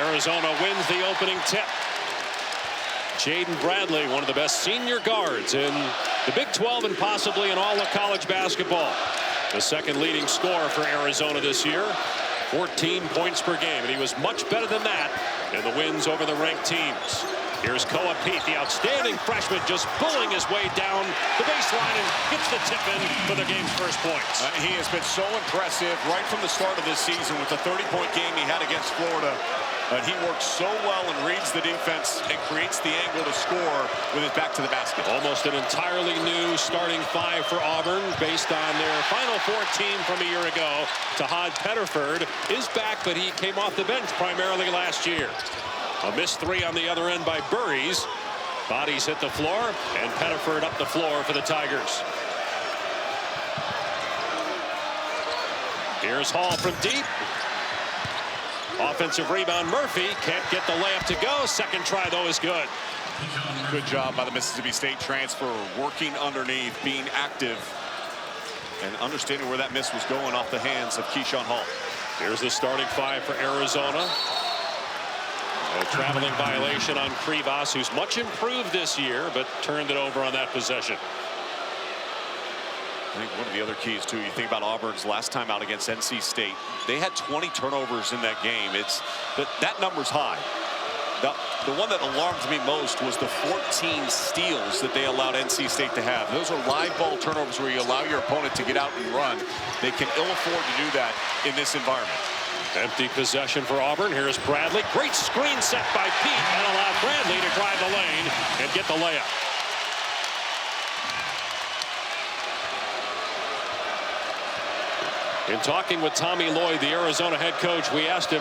Arizona wins the opening tip. Jaden Bradley, one of the best senior guards in the Big 12 and possibly in all of college basketball. The second leading scorer for Arizona this year. 14 points per game, and he was much better than that in the wins over the ranked teams. Here's Koa Pete, the outstanding freshman, just bullying his way down the baseline and gets the tip in for the game's first points. He has been so impressive right from the start of this season with the 30-point game he had against Florida. He works so well and reads the defense and creates the angle to score with his back to the basket. Almost an entirely new starting five for Auburn based on their Final Four team from a year ago. Tahad Pettiford is back, but he came off the bench primarily last year. A missed three on the other end by Burries. Bodies hit the floor, and Pettiford up the floor for the Tigers. Here's Hall from deep. Offensive rebound, Murphy can't get the layup to go. Second try, though, is good. Good job by the Mississippi State transfer, working underneath, being active, and understanding where that miss was going off the hands of Keyshawn Hall. Here's the starting five for Arizona. A traveling violation on Krivas, who's much improved this year, but turned it over on that possession. I think one of the other keys, too, you think about Auburn's last time out against NC State. They had 20 turnovers in that game. That number's high. The one that alarmed me most was the 14 steals that they allowed NC State to have. Those are live ball turnovers where you allow your opponent to get out and run. They can ill afford to do that in this environment. Empty possession for Auburn. Here's Bradley. Great screen set by Pete and allowed Bradley to drive the lane and get the layup. In talking with Tommy Lloyd, the Arizona head coach, we asked him,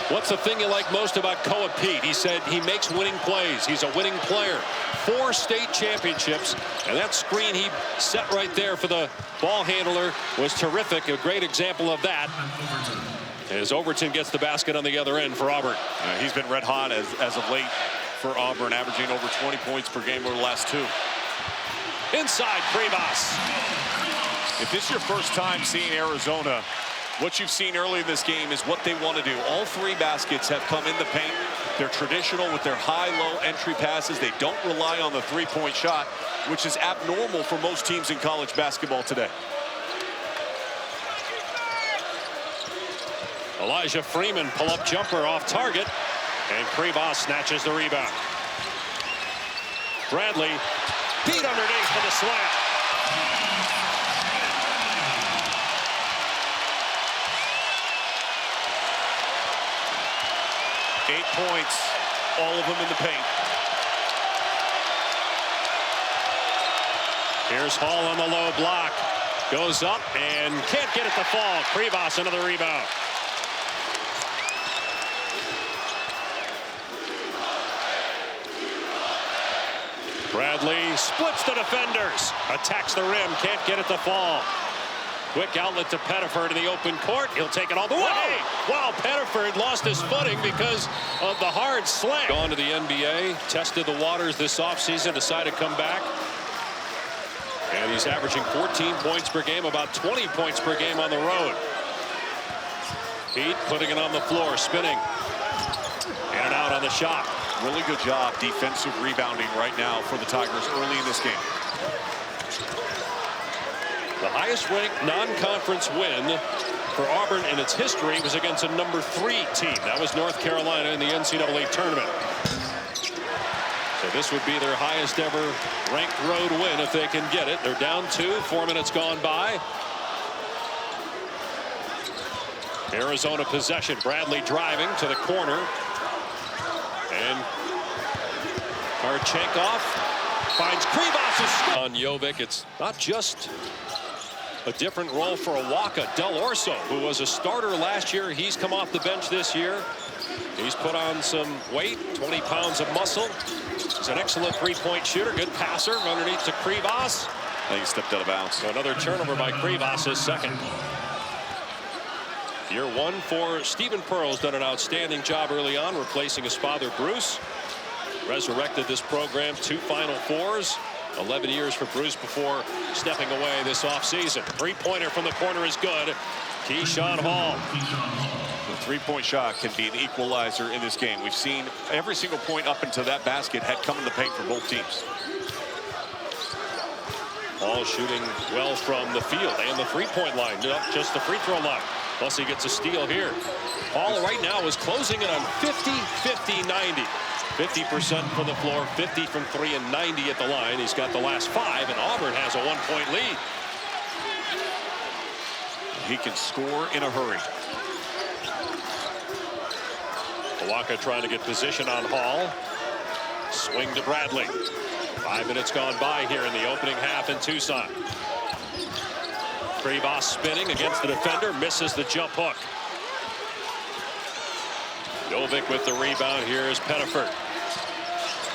what's the thing you like most about Koa Pete? He said he makes winning plays. He's a winning player. 4 state championships, and that screen he set right there for the ball handler was terrific. A great example of that. As Overton gets the basket on the other end for Auburn. He's been red hot as of late for Auburn, averaging over 20 points per game over the last 2. Inside, Krivas. If this is your first time seeing Arizona, what you've seen early in this game is what they want to do. All 3 baskets have come in the paint. They're traditional with their high-low entry passes. They don't rely on the 3-point shot, which is abnormal for most teams in college basketball today. Elijah Freeman pull-up jumper off target, and Krivas snatches the rebound. Bradley beat underneath for the slam. Eight points, all of them in the paint. Here's Hall on the low block. Goes up and can't get it to fall. Krivas another rebound. Bradley splits the defenders. Attacks the rim. Can't get it to fall. Quick outlet to Pettiford in the open court. He'll take it all the way. Wow, Pettiford lost his footing because of the hard slam. Gone to the NBA, tested the waters this offseason, decided to come back. And he's averaging 14 points per game, about 20 points per game on the road. Pete putting it on the floor, spinning. In and out on the shot. Really good job defensive rebounding right now for the Tigers early in this game. The highest-ranked non-conference win for Auburn in its history was against a number 3 team. That was North Carolina in the NCAA tournament. So this would be their highest ever ranked road win if they can get it. They're down 2, 4 minutes gone by. Arizona possession. Bradley driving to the corner. And Kharchenkov finds Krivas on Jovic. It's not just a different role for Awaka. Del Orso, who was a starter last year, he's come off the bench this year. He's put on some weight, 20 pounds of muscle. He's an excellent 3-point shooter, good passer underneath to Krivas. I think he stepped out of bounds. So another turnover by Krivas, his second. Year 1 for Stephen Pearl's done an outstanding job early on, replacing his father Bruce. Resurrected this program, 2 Final Fours. 11 years for Bruce before stepping away this offseason. Three-pointer from the corner is good. Keyshawn Hall. The three-point shot can be an equalizer in this game. We've seen every single point up into that basket had come in the paint for both teams. Hall shooting well from the field and the three-point line, not just the free throw line. Plus he gets a steal here. Hall right now is closing it on 50, 50, 90. 50% from the floor, 50 from three, and 90 at the line. He's got the last 5, and Auburn has a 1-point lead. He can score in a hurry. Walker trying to get position on Hall. Swing to Bradley. 5 minutes gone by here in the opening half in Tucson. Krivas spinning against the defender, misses the jump hook. Jovic with the rebound. Here is Pettiford.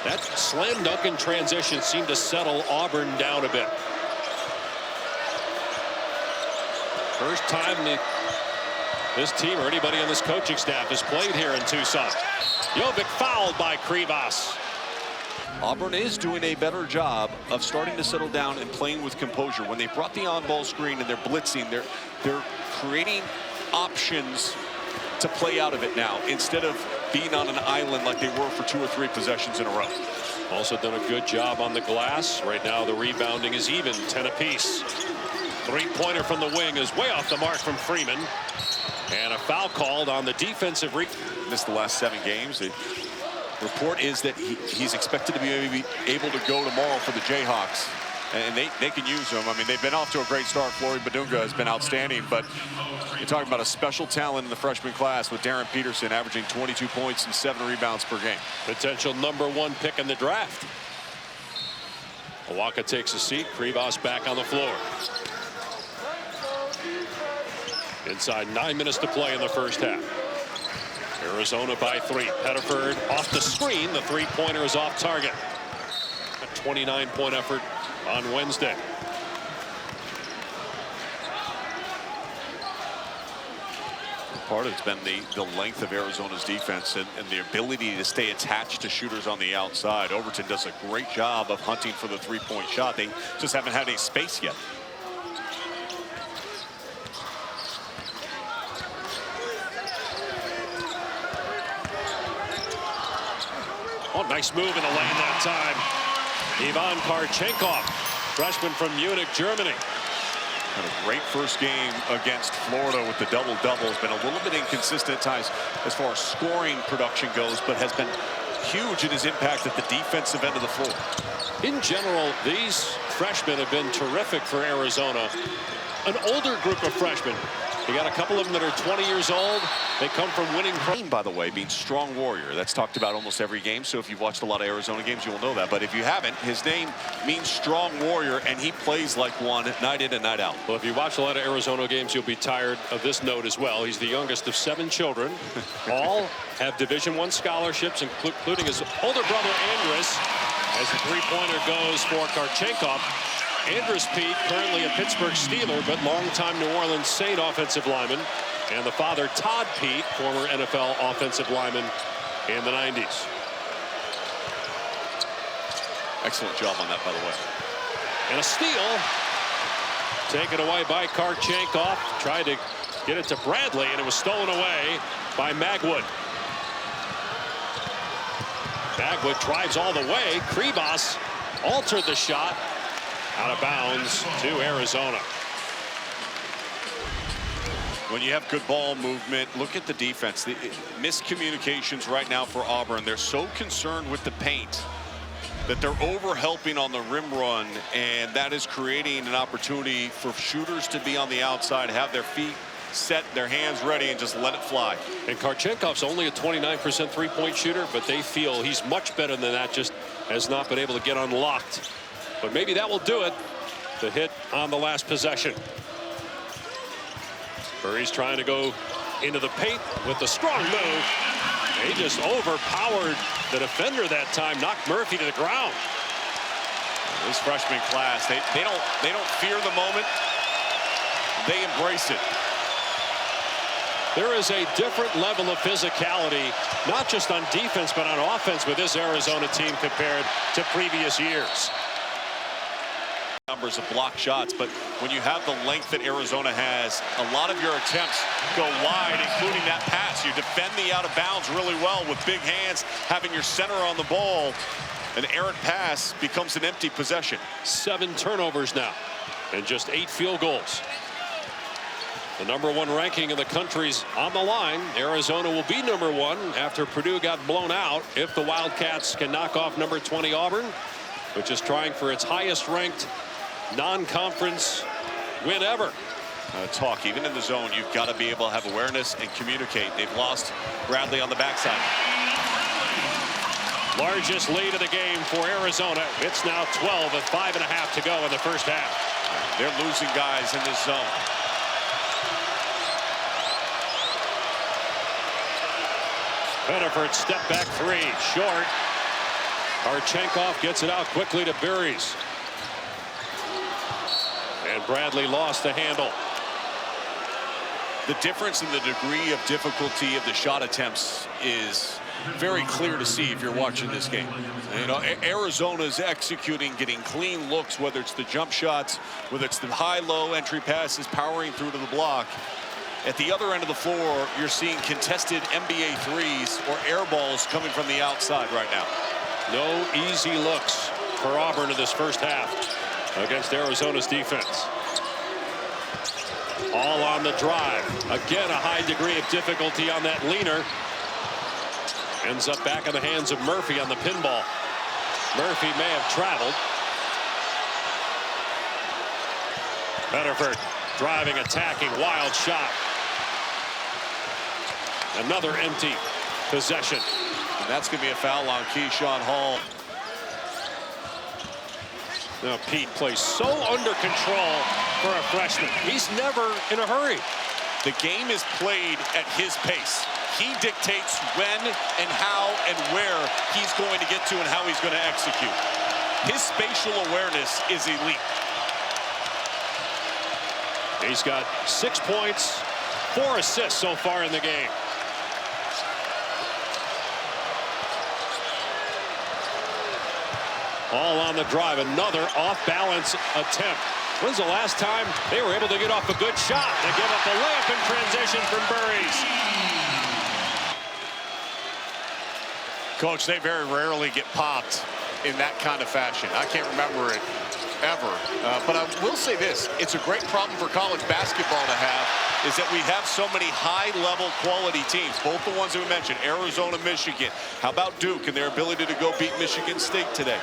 That slam dunk in transition seemed to settle Auburn down a bit. First time this team or anybody on this coaching staff has played here in Tucson. Jovic fouled by Krivas. Auburn is doing a better job of starting to settle down and playing with composure. When they brought the on-ball screen and they're blitzing, they're creating options to play out of it now instead of being on an island like they were for 2 or 3 possessions in a row. Also done a good job on the glass. Right now the rebounding is even, 10 apiece. Three-pointer from the wing is way off the mark from Freeman. And a foul called on the defensive. Missed the last 7 games. The report is that he's expected to be able to go tomorrow for the Jayhawks. And they can use him. I mean, they've been off to a great start. Flory Badunga has been outstanding, but you're talking about a special talent in the freshman class with Darren Peterson averaging 22 points and 7 rebounds per game. Potential #1 pick in the draft. Awaka takes a seat. Krivas back on the floor. Inside 9 minutes to play in the first half. Arizona by 3. Pettiford off the screen. The three-pointer is off target. A 29-point effort on Wednesday. Part of it's been the length of Arizona's defense and the ability to stay attached to shooters on the outside. Overton does a great job of hunting for the three-point shot. They just haven't had any space yet. Oh, nice move in the lane that time. Ivan Kharchenkov, freshman from Munich, Germany. Had a great first game against Florida with the double-double. Has been a little bit inconsistent at times as far as scoring production goes, but has been huge in his impact at the defensive end of the floor. In general, these freshmen have been terrific for Arizona. An older group of freshmen. You got a couple of them that are 20 years old. They come from winning. By the way, being strong warrior, that's talked about almost every game. So if you've watched a lot of Arizona games, you'll know that. But if you haven't, his name means strong warrior, and he plays like one night in and night out. Well, if you watch a lot of Arizona games, you'll be tired of this note as well. He's the youngest of 7 children. All have Division I scholarships, including his older brother Andrus. As the three-pointer goes for Kharchenkov. Andrus Pete, currently a Pittsburgh Steeler, but longtime New Orleans Saint offensive lineman. And the father, Todd Pete, former NFL offensive lineman in the 90s. Excellent job on that, by the way. And a steal. Taken away by Kharchenkov. Tried to get it to Bradley, and it was stolen away by Magwood. Magwood drives all the way. Krivas altered the shot. Out of bounds to Arizona. When you have good ball movement, look at the defense. The miscommunications right now for Auburn. They're so concerned with the paint that they're over-helping on the rim run, and that is creating an opportunity for shooters to be on the outside, have their feet set, their hands ready, and just let it fly. And Kharchenkov's only a 29% three-point shooter, but they feel he's much better than that, just has not been able to get unlocked. But maybe that will do it. The hit on the last possession. Murray's trying to go into the paint with the strong move. He just overpowered the defender that time, knocked Murphy to the ground. This freshman class, they don't fear the moment. They embrace it. There is a different level of physicality, not just on defense, but on offense with this Arizona team compared to previous years. numbers of blocked shots, but when you have the length that Arizona has, a lot of your attempts go wide, including that pass. You defend the out of bounds really well with big hands, having your center on the ball. An errant pass becomes an empty possession. 7 turnovers now and just 8 field goals. The #1 ranking in the country's on the line. Arizona will be #1 after Purdue got blown out if the Wildcats can knock off #20 Auburn, which is trying for its highest ranked non-conference win ever. Talk, even in the zone, you've got to be able to have awareness and communicate. They've lost Bradley on the backside. Largest lead of the game for Arizona. It's now 12 with 5.5 to go in the first half. They're losing guys in this zone. Pettiford step back 3, short. Kharchenkov gets it out quickly to Burries. And Bradley lost the handle. The difference in the degree of difficulty of the shot attempts is very clear to see if you're watching this game. You know, Arizona's executing, getting clean looks, whether it's the jump shots, whether it's the high-low entry passes, powering through to the block. At the other end of the floor, you're seeing contested NBA threes or air balls coming from the outside right now. No easy looks for Auburn in this first half against Arizona's defense. All on the drive. Again, a high degree of difficulty on that leaner. Ends up back in the hands of Murphy on the pinball. Murphy may have traveled. Pettiford driving, attacking, wild shot. Another empty possession. And that's going to be a foul on Keyshawn Hall. Now Pete plays so under control for a freshman. He's never in a hurry. The game is played at his pace. He dictates when and how and where he's going to get to and how he's going to execute. His spatial awareness is elite. He's got 6 points, 4 assists so far in the game. All on the drive, another off-balance attempt. When's the last time they were able to get off a good shot? They give up a layup in transition from Burries. Coach, they very rarely get popped in that kind of fashion. I can't remember it ever. But I will say this, it's a great problem for college basketball to have, is that we have so many high-level quality teams, both the ones that we mentioned, Arizona, Michigan. How about Duke and their ability to go beat Michigan State today?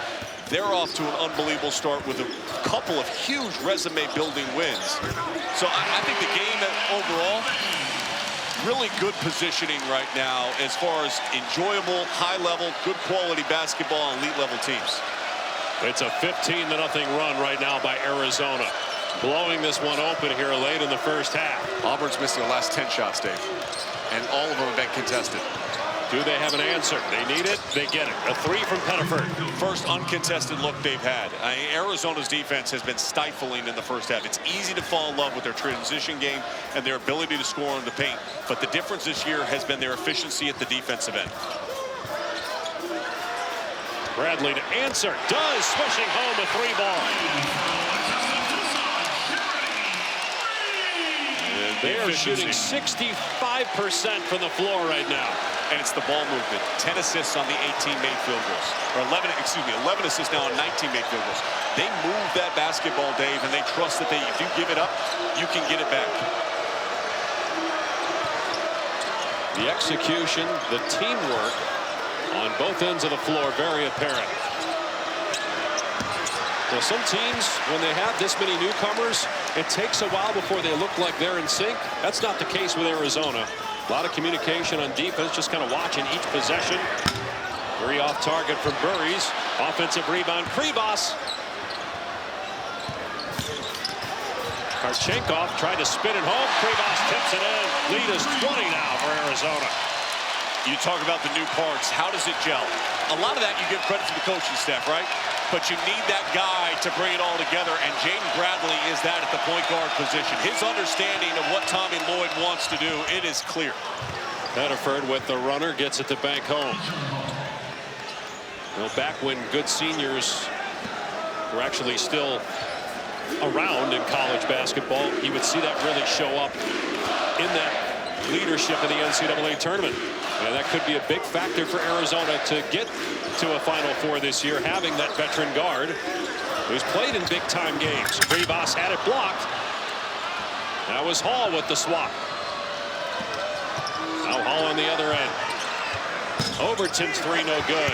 They're off to an unbelievable start with a couple of huge resume-building wins. So I think the game overall, really good positioning right now as far as enjoyable, high-level, good quality basketball and elite-level teams. It's a 15-0 run right now by Arizona. Blowing this one open here late in the first half. Auburn's missed their last 10 shots, Dave. And all of them have been contested. Do they have an answer? They need it. They get it. A 3 from Pettiford. First uncontested look they've had. Arizona's defense has been stifling in the first half. It's easy to fall in love with their transition game and their ability to score in the paint. But the difference this year has been their efficiency at the defensive end. Bradley to answer. Does, swishing home a 3-ball. They are shooting 65% from the floor right now. And it's the ball movement. 10 assists on the 18 made field goals. Or 11 assists now on 19 made field goals. They move that basketball, Dave, and they trust that if you give it up, you can get it back. The execution, the teamwork on both ends of the floor, very apparent. Now, some teams, when they have this many newcomers, it takes a while before they look like they're in sync. That's not the case with Arizona. A lot of communication on defense, just kind of watching each possession. Very off target from Burries. Offensive rebound, Kribos. Kharchenkov tried to spin it home. Kribos tips it in. Lead is 20 now for Arizona. You talk about the new parts. How does it gel? A lot of that you give credit to the coaching staff, right? But you need that guy to bring it all together, and Jaden Bradley is that at the point guard position. His understanding of what Tommy Lloyd wants to do, it is clear. Pettiford with the runner, gets it to bank home. Well, back when good seniors were actually still around in college basketball, you would see that really show up in that leadership in the NCAA tournament. And that could be a big factor for Arizona to get to a Final Four this year, having that veteran guard who's played in big-time games. Rivas had it blocked. That was Hall with the swap. Now Hall on the other end. Overton's three, no good.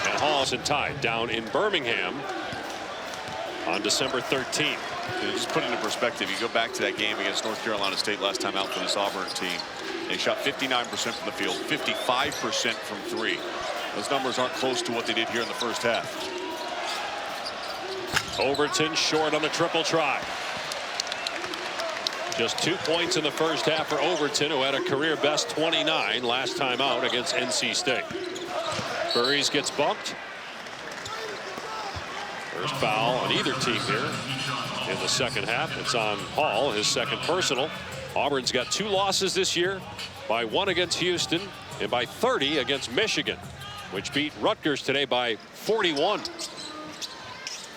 And Hall's tied down in Birmingham on December 13th. Just put it into perspective, you go back to that game against North Carolina State last time out for this Auburn team. They shot 59% from the field, 55% from three. Those numbers aren't close to what they did here in the first half. Overton short on the triple try. Just 2 points in the first half for Overton, who had a career best 29 last time out against NC State. Burries gets bumped. First foul on either team here in the second half. It's on Hall, his second personal. Auburn's got 2 losses this year, by 1 against Houston and by 30 against Michigan, which beat Rutgers today by 41.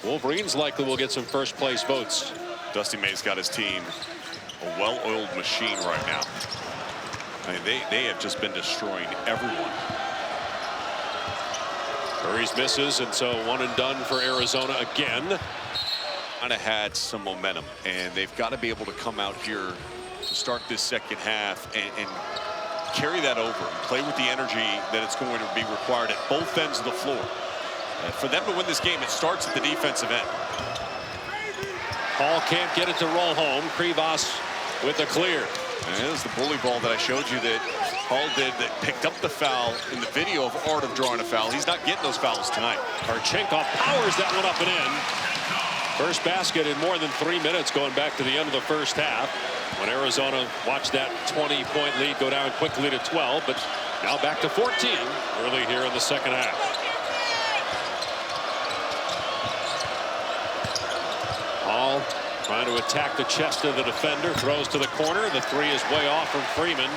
Wolverines likely will get some first place votes. Dusty May's got his team a well-oiled machine right now. I mean, they have just been destroying everyone. Burries misses, and so 1 and done for Arizona again. Kind of had some momentum, and they've got to be able to come out here to start this second half and carry that over and play with the energy that it's going to be required at both ends of the floor. For them to win this game, it starts at the defensive end. Hall can't get it to roll home. Krivas with the clear. And there's the bully ball that I showed you that Hall did, that picked up the foul in the video of art of drawing a foul. He's not getting those fouls tonight. Kharchenkov powers that one up and in. First basket in more than 3 minutes going back to the end of the first half, when Arizona watched that 20-point lead go down quickly to 12, but now back to 14 early here in the second half. Hall trying to attack the chest of the defender, throws to the corner. The three is way off from Freeman.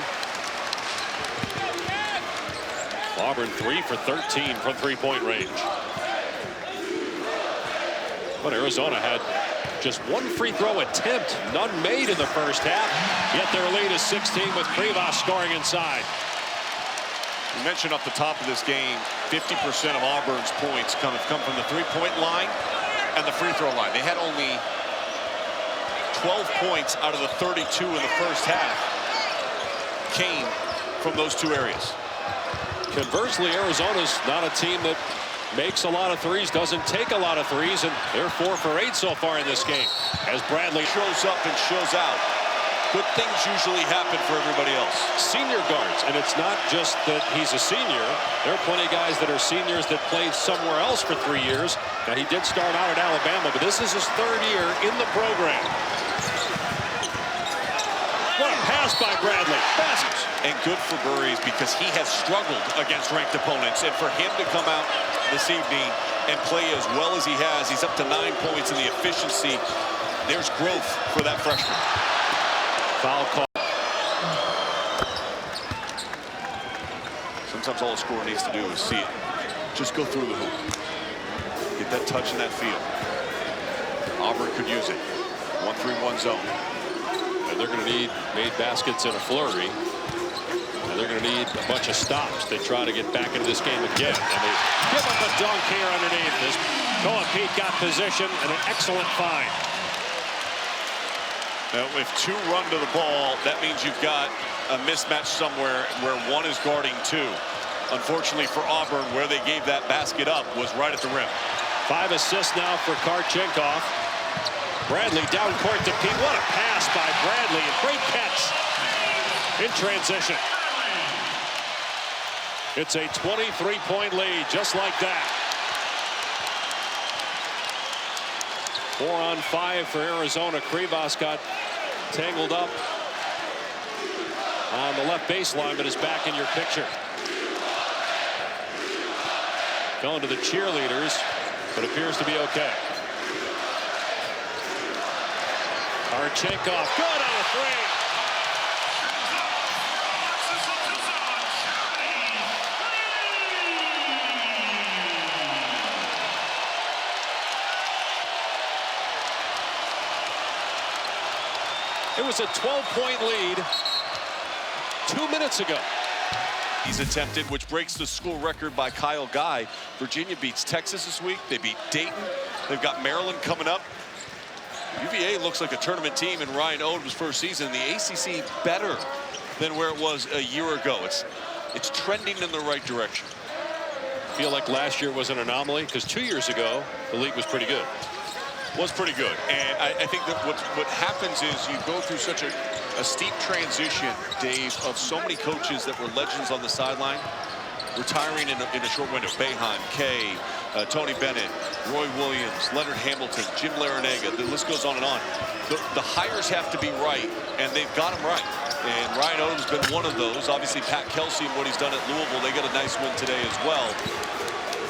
Auburn 3 for 13 from three-point range. But Arizona had just 1 free throw attempt, none made in the first half, yet their lead is 16 with Krivas scoring inside. You mentioned off the top of this game, 50% of Auburn's points have come from the three-point line and the free throw line. They had only 12 points out of the 32 in the first half came from those 2 areas. Conversely, Arizona's not a team that makes a lot of threes, doesn't take a lot of threes, and they're 4 for 8 so far in this game. As Bradley shows up and shows out, good things usually happen for everybody else. Senior guards, and it's not just that he's a senior. There are plenty of guys that are seniors that played somewhere else for 3 years. Now, he did start out at Alabama, but this is his 3rd year in the program. What a pass by Bradley. Passes. And good for Burries, because he has struggled against ranked opponents. And for him to come out this evening and play as well as he has, he's up to 9 points in the efficiency. There's growth for that freshman. Foul call. Sometimes all a scorer needs to do is see it. Just go through the hoop. Get that touch in that field. Auburn could use it. 1-3-1 zone. And they're going to need made baskets in a flurry. And they're going to need a bunch of stops to try to get back into this game again. And they give up a dunk here underneath. This Koa Pete got position and an excellent find. Now, if 2 run to the ball, that means you've got a mismatch somewhere where 1 is guarding 2. Unfortunately for Auburn, where they gave that basket up was right at the rim. 5 assists now for Kharchenkov. Bradley down court to Pete. What a pass by Bradley. A great catch in transition. It's a 23-point lead, just like that. 4 on 5 for Arizona. Krivas got tangled up on the left baseline, but is back in your picture. Going to the cheerleaders, but appears to be okay. Kharchenkov, good on a 3. It was a 12-point lead 2 minutes ago. He's attempted, which breaks the school record by Kyle Guy. Virginia beats Texas this week. They beat Dayton. They've got Maryland coming up. UVA looks like a tournament team in Ryan Odom's first season. The ACC better than where it was a year ago. It's trending in the right direction. I feel like last year was an anomaly because 2 years ago the league was pretty good. Was pretty good, and I think that what happens is you go through such a steep transition, Dave, of so many coaches that were legends on the sideline, retiring in a short window. Boeheim, Kay, Tony Bennett, Roy Williams, Leonard Hamilton, Jim Larinaga. The list goes on and on. The hires have to be right, and they've got them right. And Ryan Odom's been one of those. Obviously, Pat Kelsey and what he's done at Louisville, they got a nice win today as well.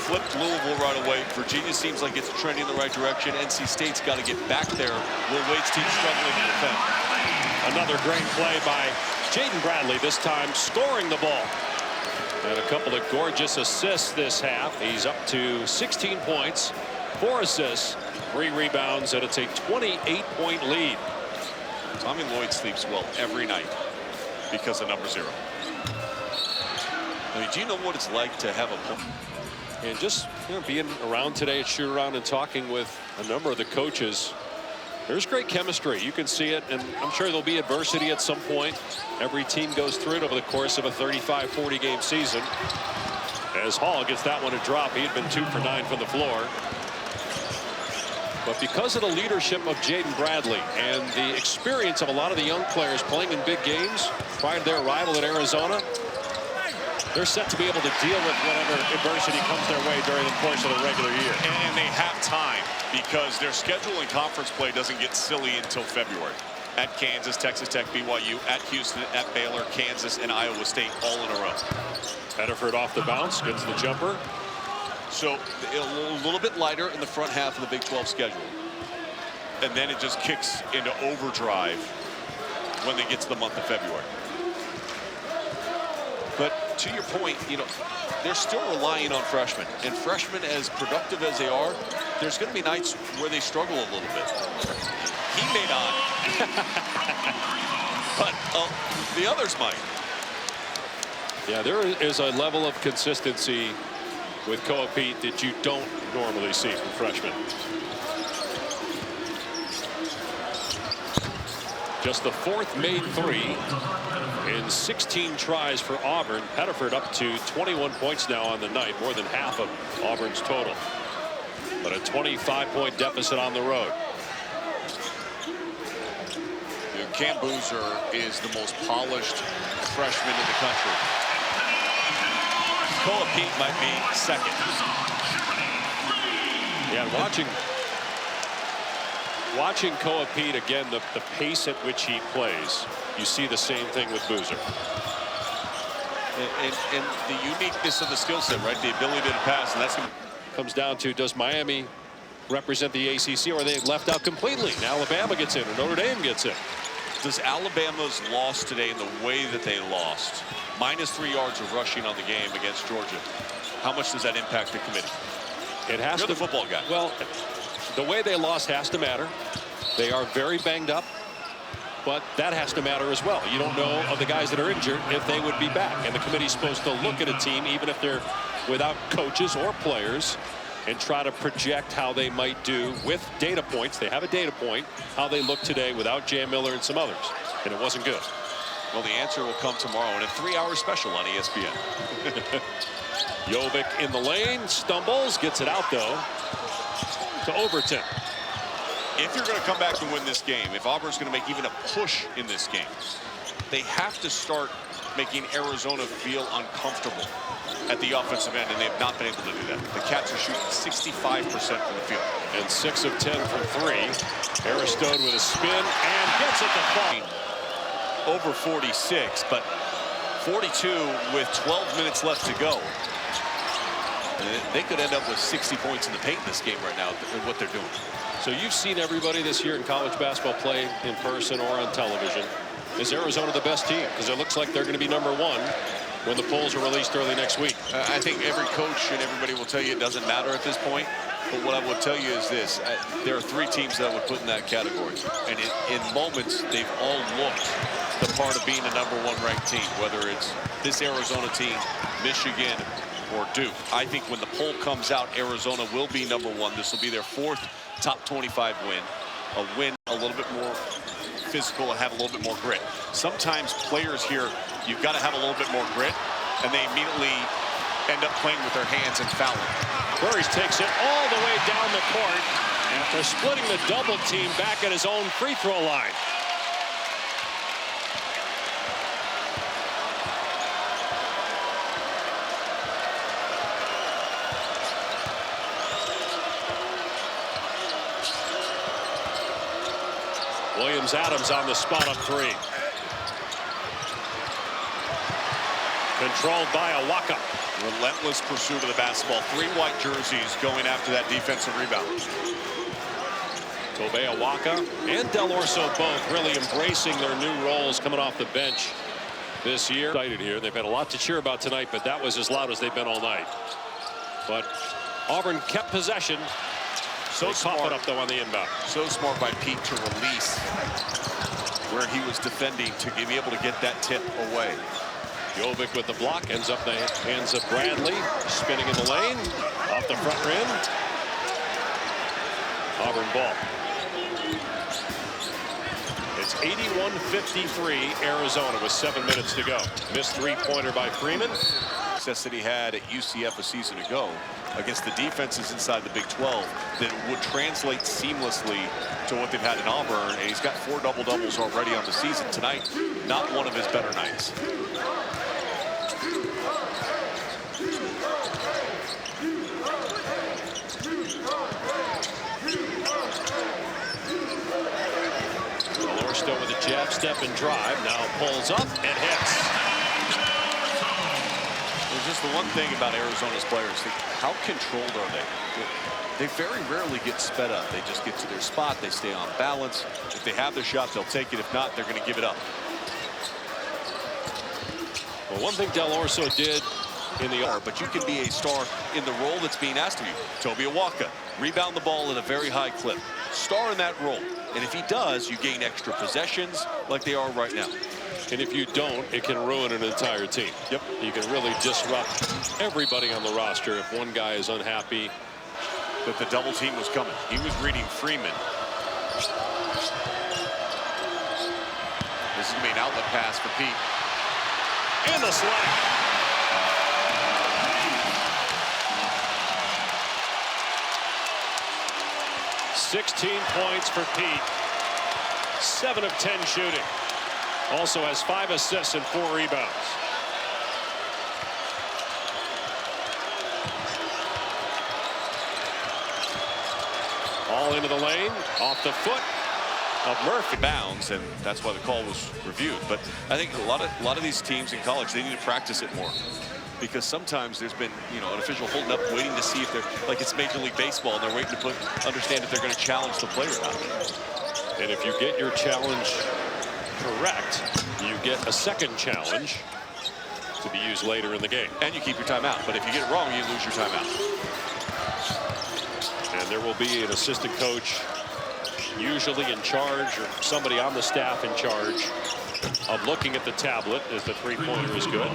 Flipped Louisville right away. Virginia seems like it's trending in the right direction. NC State's got to get back there. Will Wade's team struggling to defend. Another great play by Jaden Bradley, this time scoring the ball. And a couple of gorgeous assists this half. He's up to 16 points, 4 assists, 3 rebounds, and it's a 28-point lead. Tommy Lloyd sleeps well every night because of number 0. I mean, do you know what it's like to have a point? And just being around today at shoot around and talking with a number of the coaches, there's great chemistry. You can see it, and I'm sure there'll be adversity at some point. Every team goes through it over the course of a 35-40 game season. As Hall gets that one to drop, he had been 2 for 9 from the floor. But because of the leadership of Jaden Bradley and the experience of a lot of the young players playing in big games prior to their arrival at Arizona, they're set to be able to deal with whatever adversity comes their way during the course of the regular year. And they have time because their schedule in conference play doesn't get silly until February. At Kansas, Texas Tech, BYU, at Houston, at Baylor, Kansas, and Iowa State all in a row. Pettiford off the bounce, gets the jumper. So a little bit lighter in the front half of the Big 12 schedule. And then it just kicks into overdrive when they get to the month of February. But to your point, they're still relying on freshmen. And freshmen, as productive as they are, there's going to be nights where they struggle a little bit. He may not. But the others might. Yeah, there is a level of consistency with Koa Pete that you don't normally see from freshmen. Just the 4th made 3 in 16 tries for Auburn. Pettiford up to 21 points now on the night, more than half of Auburn's total. But a 25-point deficit on the road. Cam Boozer is the most polished freshman in the country. Koa Pete might be second. Yeah, watching Koa Pete again, the pace at which he plays, you see the same thing with Boozer. And the uniqueness of the skill set, right? The ability to pass, and that's comes down to, does Miami represent the ACC, or are they left out completely? And Alabama gets in, or Notre Dame gets in. Does Alabama's loss today in the way that they lost, -3 yards of rushing on the game against Georgia, how much does that impact the committee? It has You're to. the football guy. Well, the way they lost has to matter. They are very banged up, but that has to matter as well. You don't know of the guys that are injured if they would be back, and the committee's supposed to look at a team even if they're without coaches or players and try to project how they might do with data points. They have a data point, how they look today without Jam Miller and some others, and it wasn't good. Well, the answer will come tomorrow in a 3-hour special on ESPN. Jovic in the lane, stumbles, gets it out though to Overton. If you're going to come back and win this game, if Auburn's going to make even a push in this game, they have to start making Arizona feel uncomfortable at the offensive end, and they have not been able to do that. The Cats are shooting 65% from the field. And 6 of 10 from 3. Aristode with a spin and gets it to fall. Over 46, but 42 with 12 minutes left to go. They could end up with 60 points in the paint in this game right now in what they're doing. So you've seen everybody this year in college basketball play in person or on television. Is Arizona the best team? Because it looks like they're going to be #1 when the polls are released early next week. I think every coach and everybody will tell you it doesn't matter at this point. But what I would tell you is this. There are 3 teams that I would put in that category. And in moments, they've all looked the part of being a #1 ranked team, whether it's this Arizona team, Michigan, or Duke. I think when the poll comes out, Arizona will be #1. This will be their 4th top 25 win. A win a little bit more physical and have a little bit more grit. Sometimes players here, you've got to have a little bit more grit, and they immediately end up playing with their hands and fouling. Burris takes it all the way down the court after splitting the double team back at his own free throw line. Williams-Adams on the spot up 3. Controlled by Awaka. Relentless pursuit of the basketball. 3 white jerseys going after that defensive rebound. Tobe Awaka and Del Orso both really embracing their new roles coming off the bench this year. Excited here. They've had a lot to cheer about tonight, but that was as loud as they've been all night. But Auburn kept possession. So smart up though on the inbound. So smart by Pete to release where he was defending to be able to get that tip away. Jovic with the block, ends up in the hands of Bradley, spinning in the lane, off the front rim. Auburn ball. It's 81-53 Arizona with 7 minutes to go. Missed 3-pointer by Freeman. Success that he had at UCF a season ago against the defenses inside the Big 12 that would translate seamlessly to what they've had in Auburn. And he's got 4 double-doubles already on the season. Tonight, not one of his better nights. Still with a jab step and drive. Now pulls up and hits. There's just the one thing about Arizona's players. How controlled are they? They very rarely get sped up. They just get to their spot. They stay on balance. If they have their shot, they'll take it. If not, they're going to give it up. Well, one thing Del Orso did in the arm, but you can be a star in the role that's being asked of you. Tobe Awaka, rebound the ball at a very high clip. Star in that role. And if he does, you gain extra possessions like they are right now. And if you don't, it can ruin an entire team. Yep. You can really disrupt everybody on the roster if one guy is unhappy. But the double team was coming. He was reading Freeman. This is going to be an outlet pass for Pete. And the slam. .16 points for Pete. 7 of 10 shooting. Also has 5 assists and 4 rebounds. All into the lane, off the foot of Murphy. Bounds, and that's why the call was reviewed. But I think a lot of these teams in college, they need to practice it more. Because sometimes there's been, an official holding up, waiting to see if they're, like it's Major League Baseball, and they're waiting to understand if they're going to challenge the player or not. And if you get your challenge correct, you get a second challenge to be used later in the game. And you keep your timeout. But if you get it wrong, you lose your timeout. And there will be an assistant coach, usually in charge, or somebody on the staff in charge of looking at the tablet as the 3-pointer is good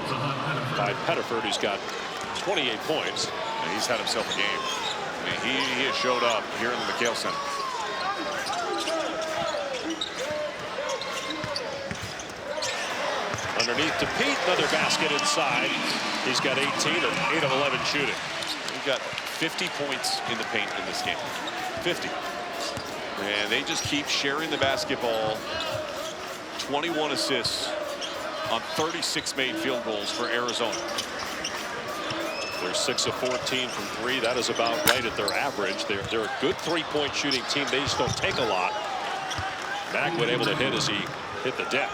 by Pettiford, who's got 28 points. And he's had himself a game. I mean, he has showed up here in the McHale Center. Underneath to Pete, another basket inside. He's got 18 and 8 of 11 shooting. We've got 50 points in the paint in this game. 50. And they just keep sharing the basketball. 21 assists on 36 made field goals for Arizona. They're 6 of 14 from 3. That is about right at their average. They're a good 3-point shooting team. They just don't take a lot. Magwood able to hit as he hit the deck.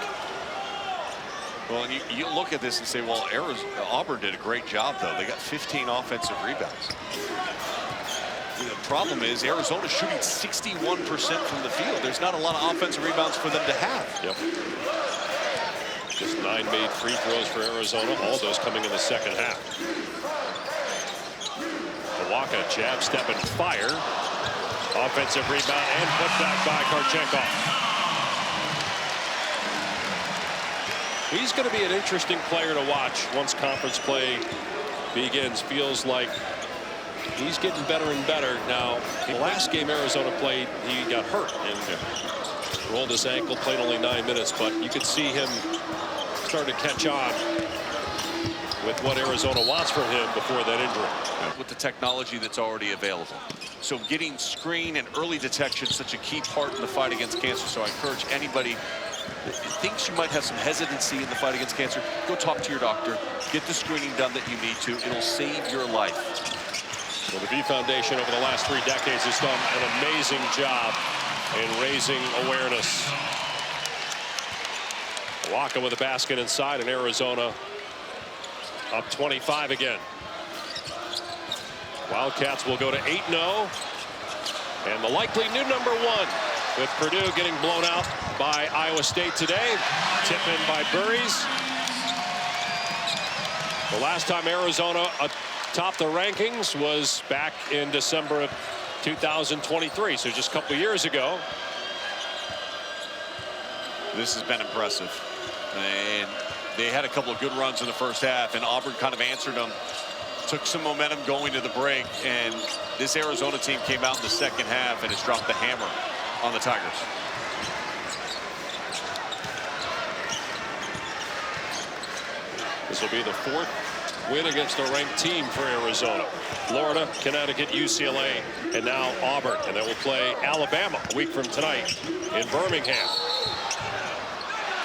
Well, and you look at this and say, well, Auburn did a great job, though. They got 15 offensive rebounds. The problem is Arizona's shooting 61% from the field. There's not a lot of offensive rebounds for them to have. Yep. Just 9 made free throws for Arizona. All those coming in the second half. Waka, jab, step, and fire. Offensive rebound and put back by Kharchenkov. He's going to be an interesting player to watch once conference play begins. Feels like he's getting better and better. Now, the last game Arizona played, he got hurt and rolled his ankle, played only 9 minutes, but you could see him start to catch on with what Arizona wants from him before that injury. With the technology that's already available. So getting screen and early detection is such a key part in the fight against cancer. So I encourage anybody that thinks you might have some hesitancy in the fight against cancer, go talk to your doctor, get the screening done that you need to. It'll save your life. Well, the V Foundation over the last 3 decades has done an amazing job in raising awareness. Waka with a basket inside, and Arizona up 25 again. Wildcats will go to 8-0. And the likely new number 1 with Purdue getting blown out by Iowa State today. Tip in by Burries. The last time Arizona topped the rankings was back in December of 2023, so just a couple years ago. This has been impressive. And they had a couple of good runs in the first half, and Auburn kind of answered them. Took some momentum going to the break, and this Arizona team came out in the second half and has dropped the hammer on the Tigers. This will be the 4th win against a ranked team for Arizona. Florida, Connecticut, UCLA, and now Auburn. And they will play Alabama a week from tonight in Birmingham.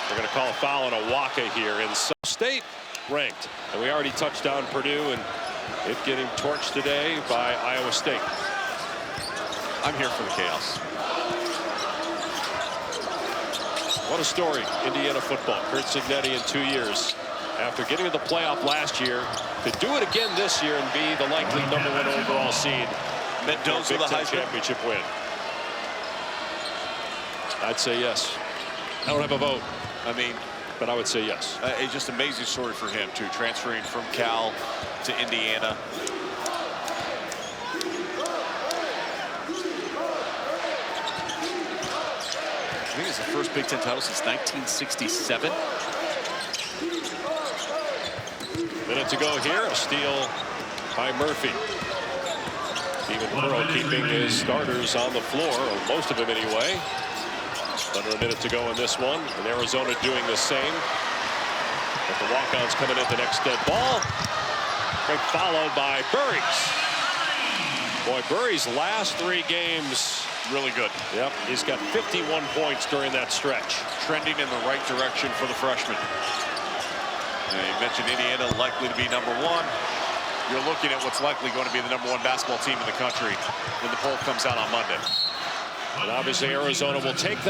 We're going to call a foul on a Waka here in South State ranked. And we already touched on Purdue and it getting torched today by Iowa State. I'm here for the chaos. What a story, Indiana football. Kurt Cignetti in 2 years. After getting to the playoff last year, to do it again this year and be the likely number 1 overall seed. Mendoza Big the Ten Heisman championship win. I'd say yes. I don't have a vote. I mean, but I would say yes. It's just an amazing story for him, too, transferring from Cal to Indiana. I think it's the first Big Ten title since 1967. Minute to go here. A steal by Murphy. Stephen Pearl keeping his starters on the floor, or most of them anyway. Under a minute to go in this one, and Arizona doing the same. But the walk-on's coming in the next dead ball. Right, followed by Burries. Boy, Burries' last 3 games really good. Yep, he's got 51 points during that stretch. Trending in the right direction for the freshman. And you mentioned Indiana likely to be number 1. You're looking at what's likely going to be the number 1 basketball team in the country when the poll comes out on Monday. And obviously Arizona will take that.